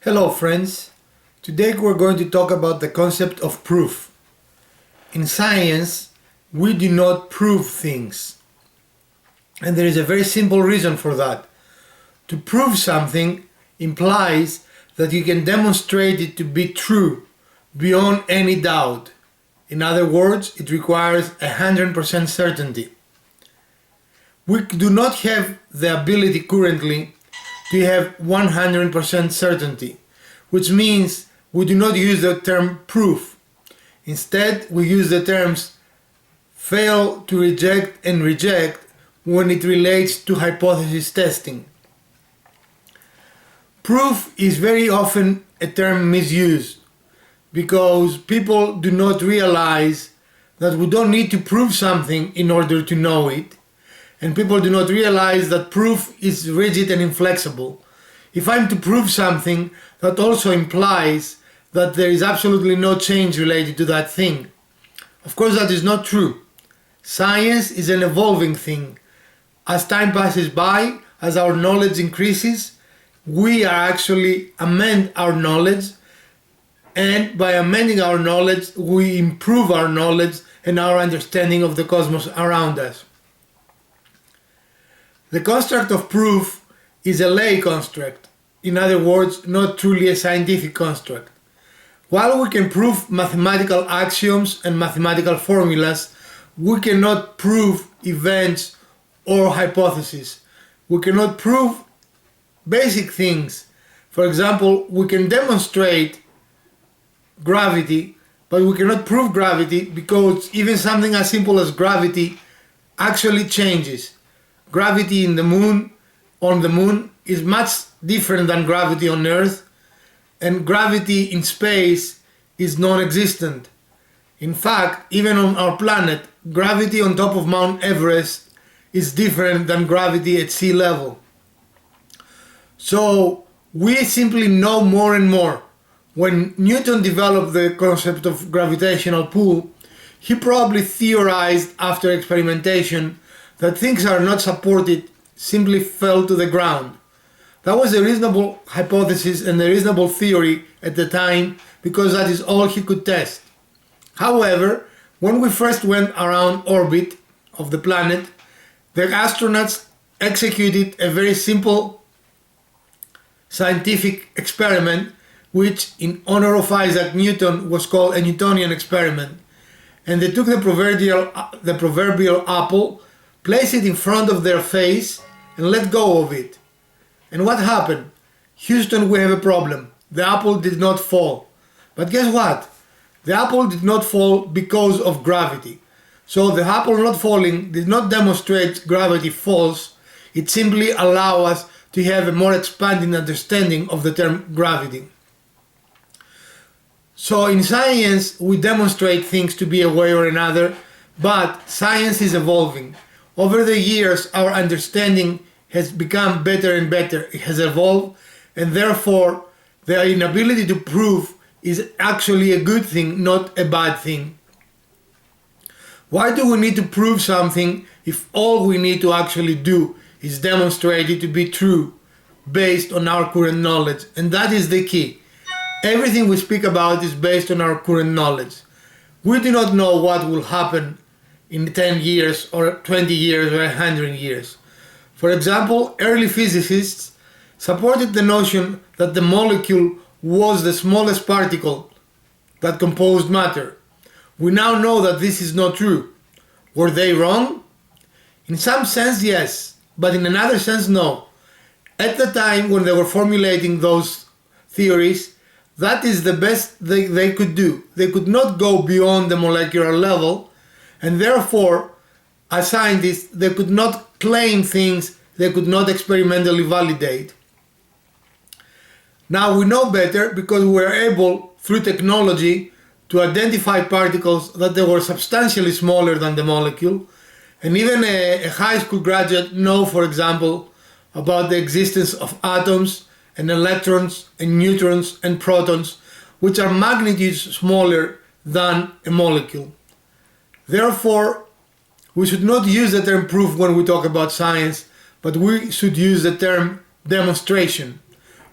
Hello friends, today we're going to talk about the concept of proof. In science, we do not prove things. And there is a very simple reason for that. To prove something implies that you can demonstrate it to be true beyond any doubt. In other words, it requires 100% certainty. We do not have the ability currently to have 100% certainty, which means we do not use the term proof. Instead, we use the terms fail to reject and reject when it relates to hypothesis testing. Proof is very often a term misused because people do not realize that we don't need to prove something in order to know it. And people do not realize that proof is rigid and inflexible. If I'm to prove something, that also implies that there is absolutely no change related to that thing. Of course, that is not true. Science is an evolving thing. As time passes by, as our knowledge increases, we are actually amend our knowledge, and by amending our knowledge, we improve our knowledge and our understanding of the cosmos around us. The construct of proof is a lay construct, in other words, not truly a scientific construct. While we can prove mathematical axioms and mathematical formulas, we cannot prove events or hypotheses. We cannot prove basic things. For example, we can demonstrate gravity, but we cannot prove gravity because even something as simple as gravity actually changes. Gravity on the moon is much different than gravity on Earth, and gravity in space is non-existent. In fact, even on our planet, gravity on top of Mount Everest is different than gravity at sea level. So we simply know more and more. When Newton developed the concept of gravitational pull, he probably theorized after experimentation that things are not supported simply fell to the ground. That was a reasonable hypothesis and a reasonable theory at the time because that is all he could test. However, when we first went around orbit of the planet, the astronauts executed a very simple scientific experiment which in honor of Isaac Newton was called a Newtonian experiment. And they took the proverbial apple, place it in front of their face and let go of it. And what happened? Houston, we have a problem. The apple did not fall. But guess what? The apple did not fall because of gravity. So the apple not falling did not demonstrate gravity falls. It simply allows us to have a more expanding understanding of the term gravity. So in science, we demonstrate things to be a way or another, but science is evolving. Over the years, our understanding has become better and better. It has evolved, and therefore, the inability to prove is actually a good thing, not a bad thing. Why do we need to prove something if all we need to actually do is demonstrate it to be true based on our current knowledge? And that is the key. Everything we speak about is based on our current knowledge. We do not know what will happen in 10 years or 20 years or 100 years. For example, early physicists supported the notion that the molecule was the smallest particle that composed matter. We now know that this is not true. Were they wrong? In some sense, yes, but in another sense, no. At the time when they were formulating those theories, that is the best they could do. They could not go beyond the molecular level, and therefore, as scientists, they could not claim things they could not experimentally validate. Now we know better because we were able, through technology, to identify particles that they were substantially smaller than the molecule. And even a high school graduate know, for example, about the existence of atoms and electrons and neutrons and protons, which are magnitudes smaller than a molecule. Therefore, we should not use the term proof when we talk about science, but we should use the term demonstration.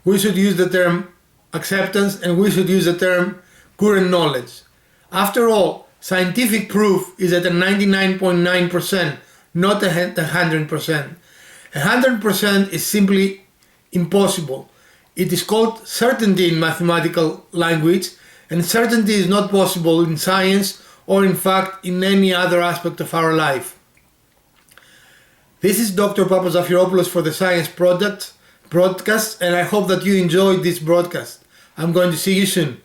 We should use the term acceptance, and we should use the term current knowledge. After all, scientific proof is at a 99.9%, not a 100%. 100% is simply impossible. It is called certainty in mathematical language, and certainty is not possible in science or in fact in any other aspect of our life. This is Dr. Papazafiropoulos for the Science broadcast, and I hope that you enjoyed this broadcast. I'm going to see you soon.